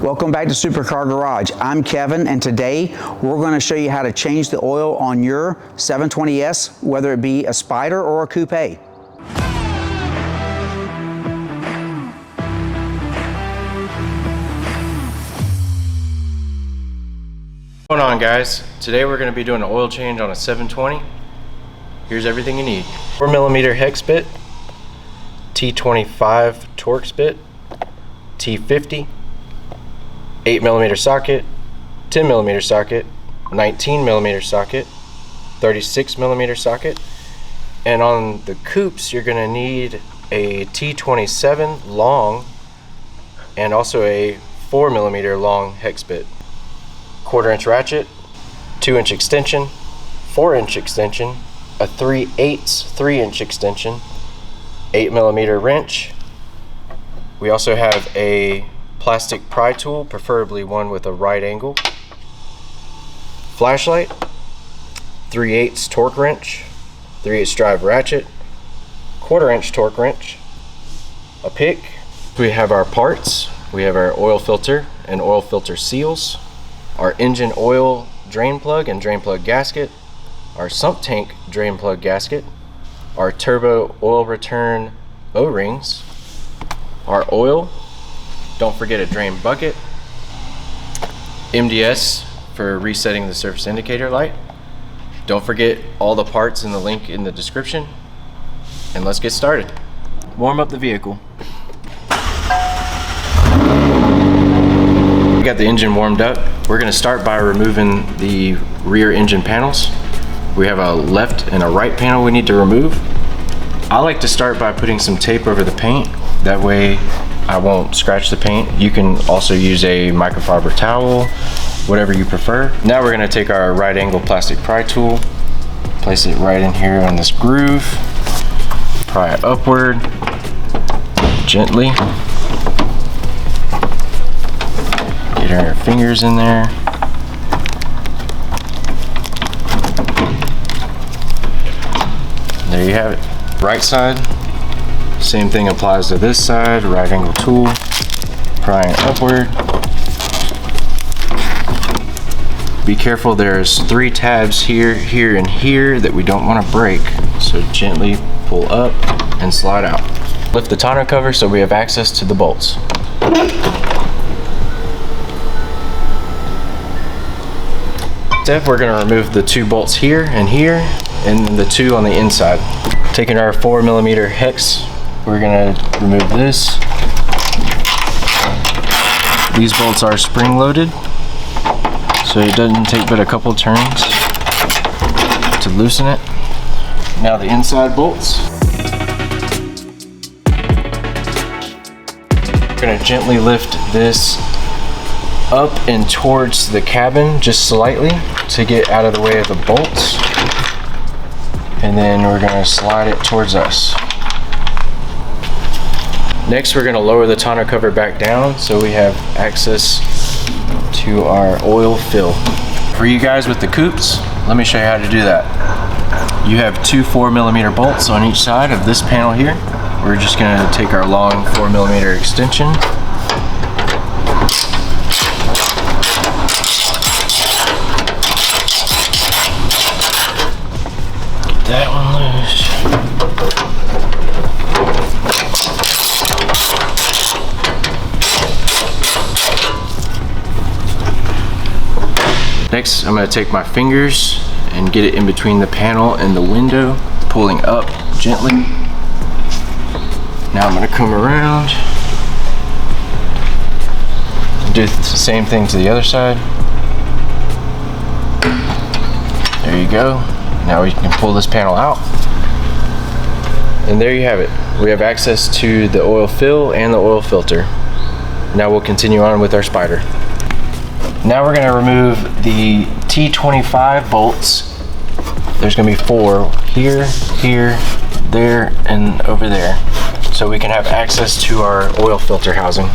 Welcome back to Supercar Garage. I'm Kevin, and today we're going to show you how to change the oil on your 720S, whether it be a Spider or a Coupe. What's going on, guys? Today we're going to be doing an oil change on a 720. Here's everything you need. 4mm hex bit, T25 Torx bit, T50, 8mm socket, 10mm socket, 19mm socket, 36mm socket, and on the coupes you're going to need a T27 long and also a 4mm long hex bit, 1/4 inch ratchet, 2-inch extension, 4-inch extension, a 3/8 3-inch extension, 8mm wrench. We also have a plastic pry tool, preferably one with a right angle, flashlight, 3/8 torque wrench, 3/8 drive ratchet, 1/4 inch torque wrench, a pick. We have our parts. We have our oil filter and oil filter seals, our engine oil drain plug and drain plug gasket, our sump tank drain plug gasket, our turbo oil return O-rings, our oil, don't forget a drain bucket, MDS for resetting the surface indicator light. Don't forget all the parts in the link in the description, and let's get started. Warm up the vehicle. We got the engine warmed up. We're going to start by removing the rear engine panels. We have a left and a right panel we need to remove. I like to start by putting some tape over the paint. That way I won't scratch the paint. You can also use a microfiber towel, whatever you prefer. Now we're going to take our right angle plastic pry tool, place it right in here on this groove, pry it upward gently. Get our fingers in there. There you have it. Right side, same thing applies to this side. Right angle tool, prying upward. Be careful, there's 3 tabs here, here, and here that we don't want to break. So gently pull up and slide out. Lift the tonneau cover so we have access to the bolts. Step, we're going to remove the 2 bolts here, and then the 2 on the inside. Taking our 4mm hex, we're going to remove this. These bolts are spring loaded, so it doesn't take but a couple turns to loosen it. Now the inside bolts. We're going to gently lift this up and towards the cabin just slightly to get out of the way of the bolts, and then we're going to slide it towards us. Next we're going to lower the tonneau cover back down so we have access to our oil fill. For you guys with the coupes, let me show you how to do that. You have 2 4mm bolts on each side of this panel here. We're just going to take our long 4mm extension, that one loose. Next, I'm going to take my fingers and get it in between the panel and the window, pulling up gently. Now I'm going to come around and do the same thing to the other side. There you go. Now we can pull this panel out, and there you have it. We have access to the oil fill and the oil filter. Now we'll continue on with our Spider. Now we're going to remove the T25 bolts. There's going to be 4 here, here, there, and over there, so we can have access to our oil filter housing.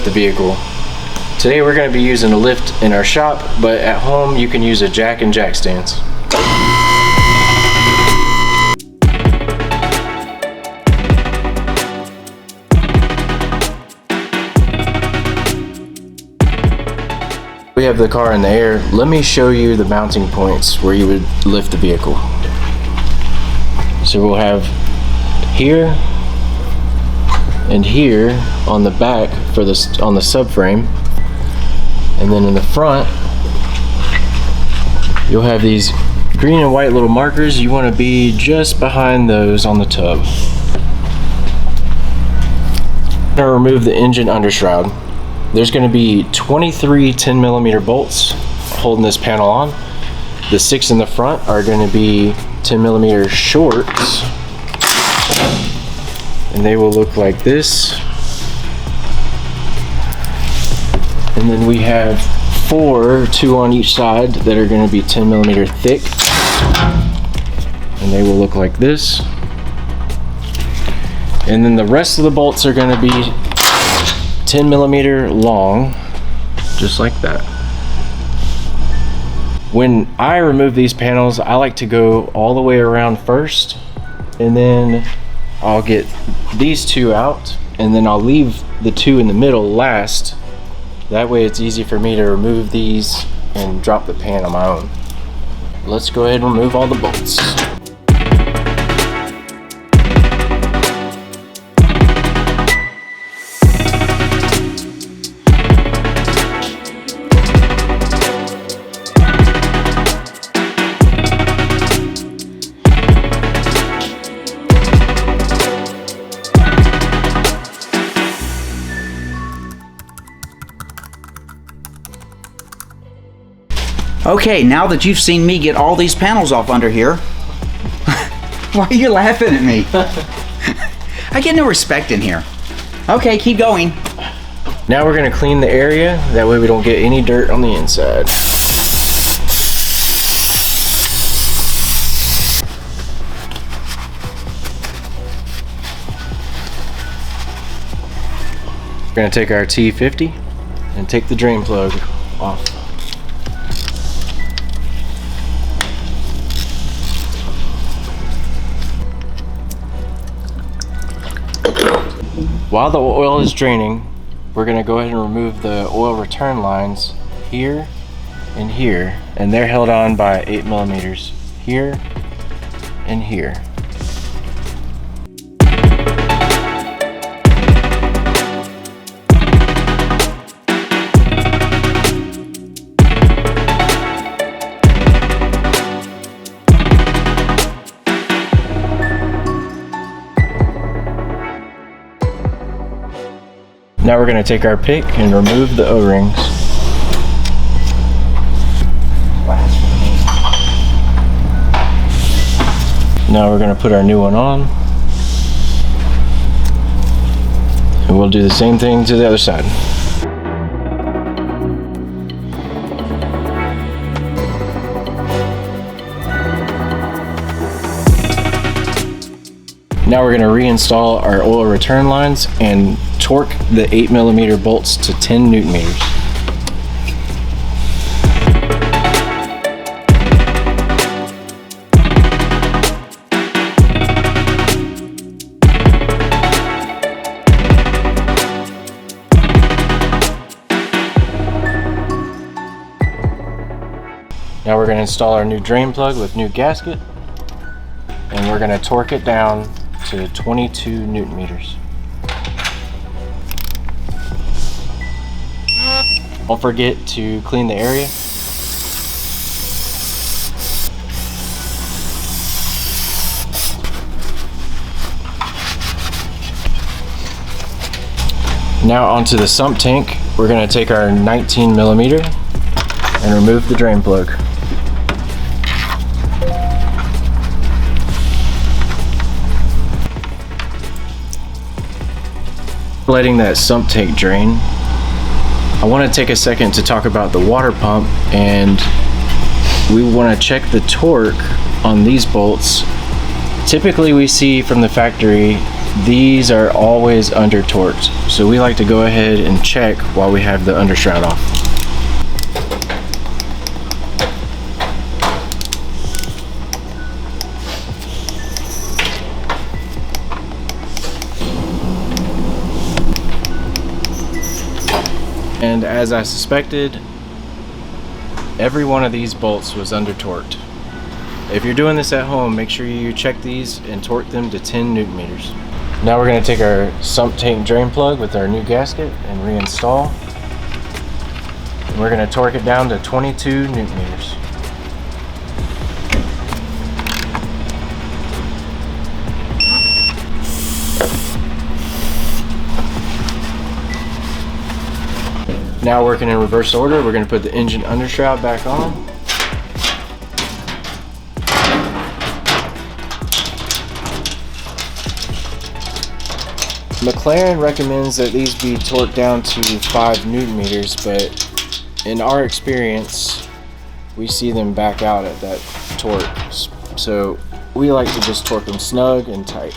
the vehicle. Today we're going to be using a lift in our shop, but at home you can use a jack and jack stands. We have the car in the air. Let me show you the mounting points where you would lift the vehicle. So we'll have here and here on the back for this on the subframe, and then in the front you'll have these green and white little markers. You want to be just behind those on the tub. I'm going to remove the engine undershroud. There's going to be 23 10mm bolts holding this panel on. The 6 in the front are going to be 10mm shorts, and they will look like this. And then we have 4, 2 on each side, that are going to be 10mm thick, and they will look like this. And then the rest of the bolts are going to be 10mm long, just like that. When I remove these panels, I like to go all the way around first, and then I'll get these 2 out, and then I'll leave the 2 in the middle last. That way it's easy for me to remove these and drop the pan on my own. Let's go ahead and remove all the bolts. Okay, now that you've seen me get all these panels off under here, why are you laughing at me? I get no respect in here. Okay, keep going. Now we're going to clean the area, that way we don't get any dirt on the inside. We're going to take our T50 and take the drain plug off. While the oil is draining, we're going to go ahead and remove the oil return lines here and here, and they're held on by 8mm here and here. Now we're going to take our pick and remove the O-rings. Now we're going to put our new one on. And we'll do the same thing to the other side. Now we're going to reinstall our oil return lines and torque the 8mm bolts to 10 Newton meters. Now we're going to install our new drain plug with new gasket, and we're going to torque it down to 22 Newton meters. Don't forget to clean the area. Now onto the sump tank. We're going to take our 19mm and remove the drain plug. Letting that sump tank drain, I want to take a second to talk about the water pump, and we want to check the torque on these bolts. Typically we see from the factory these are always under torqued. So we like to go ahead and check while we have the undershroud off. And as I suspected, every one of these bolts was under torqued. If you're doing this at home, make sure you check these and torque them to 10 Newton meters. Now we're going to take our sump tank drain plug with our new gasket and reinstall. And we're going to torque it down to 22 Newton meters. Now working in reverse order, we're going to put the engine undershroud back on. McLaren recommends that these be torqued down to 5 Newton meters, but in our experience, we see them back out at that torque. So we like to just torque them snug and tight.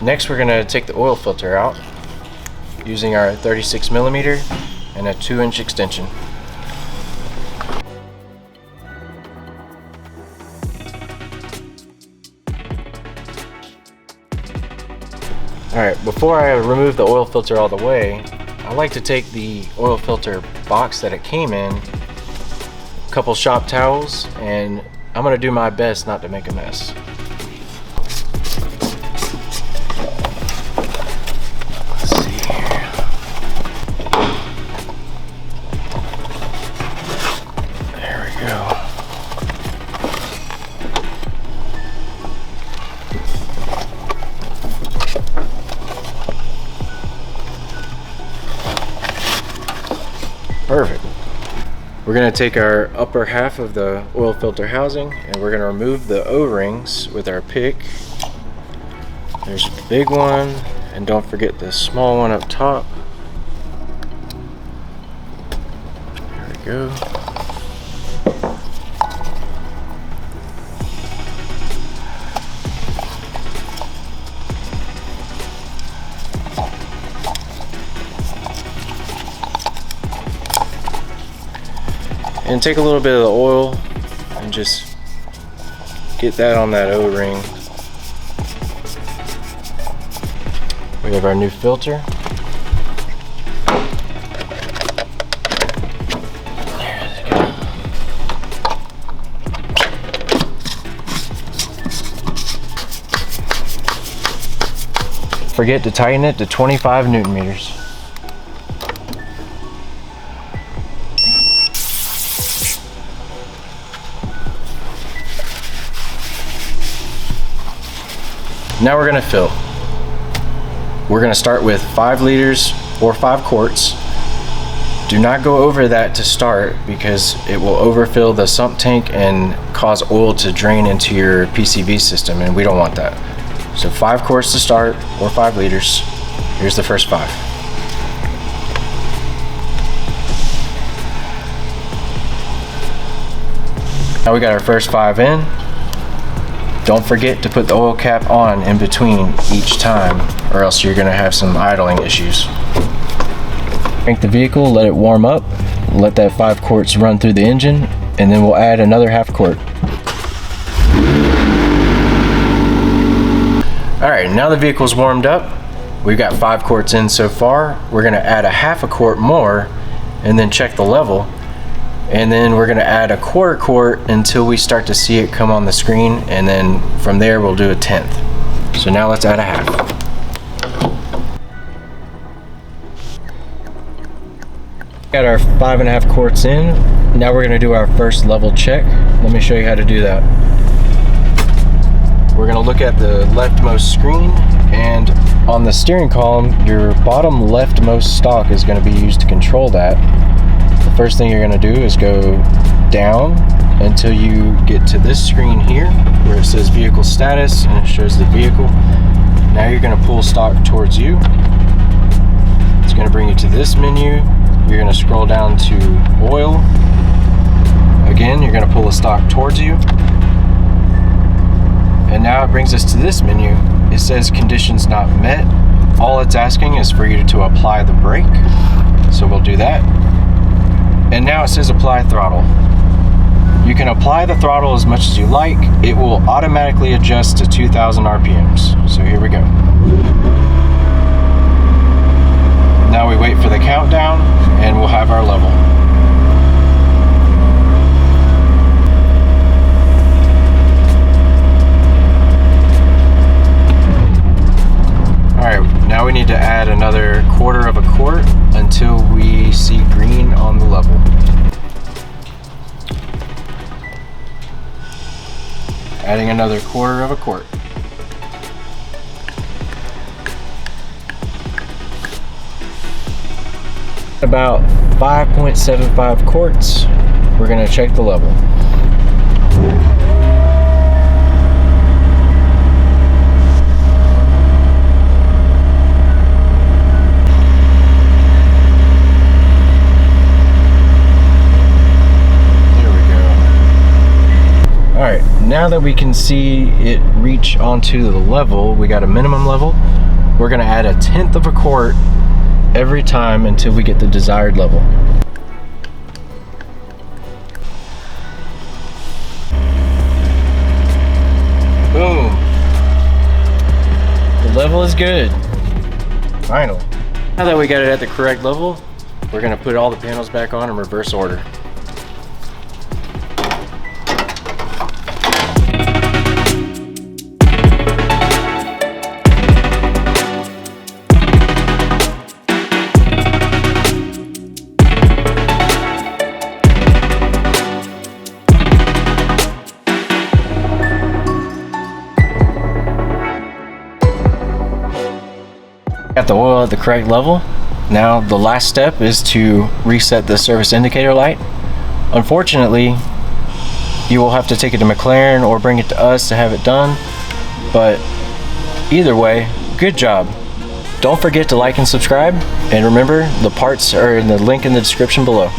Next, we're going to take the oil filter out using our 36 millimeter and a 2-inch extension. Alright, before I remove the oil filter all the way, I like to take the oil filter box that it came in, a couple shop towels, and I'm going to do my best not to make a mess. Perfect. We're going to take our upper half of the oil filter housing and we're going to remove the O-rings with our pick. There's the big one, and don't forget the small one up top. There we go. And take a little bit of the oil and just get that on that O-ring. We have our new filter. Forget to tighten it to 25 Newton meters. Now we're going to fill. We're going to start with 5 liters or 5 quarts. Do not go over that to start because it will overfill the sump tank and cause oil to drain into your PCV system, and we don't want that. So 5 quarts to start or 5 liters. Here's the first 5. Now we got our first 5 in. Don't forget to put the oil cap on in between each time, or else you're going to have some idling issues. Crank the vehicle, let it warm up, let that 5 quarts run through the engine, and then we'll add another half quart. Alright, now the vehicle's warmed up. We've got 5 quarts in so far. We're going to add a half a quart more and then check the level. And then we're going to add a quarter quart until we start to see it come on the screen, and then from there we'll do a 1/10. So now let's add a half. Got our 5.5 quarts in. Now we're going to do our first level check. Let me show you how to do that. We're going to look at the leftmost screen, and on the steering column, your bottom leftmost stalk is going to be used to control that. The first thing you're going to do is go down until you get to this screen here where it says vehicle status and it shows the vehicle. Now you're going to pull stock towards you. It's going to bring you to this menu, you're going to scroll down to oil. Again, you're going to pull the stock towards you. And now it brings us to this menu. It says conditions not met. All it's asking is for you to apply the brake. So we'll do that. And now it says apply throttle. You can apply the throttle as much as you like. It will automatically adjust to 2,000 RPMs. So here we go. Now we wait for the countdown and we'll have our level. Alright, now we need to add another 1/4 of a quart until we see green on the level. Adding another 1/4 of a quart. About 5.75 quarts, we're going to check the level. Alright, now that we can see it reach onto the level, we got a minimum level. We're going to add 1/10 of a quart every time until we get the desired level. Boom! The level is good. Finally. Now that we got it at the correct level, we're going to put all the panels back on in reverse order. Got the oil at the correct level. Now the last step is to reset the service indicator light. Unfortunately, you will have to take it to McLaren or bring it to us to have it done, but either way, good job. Don't forget to like and subscribe, and remember, the parts are in the link in the description below.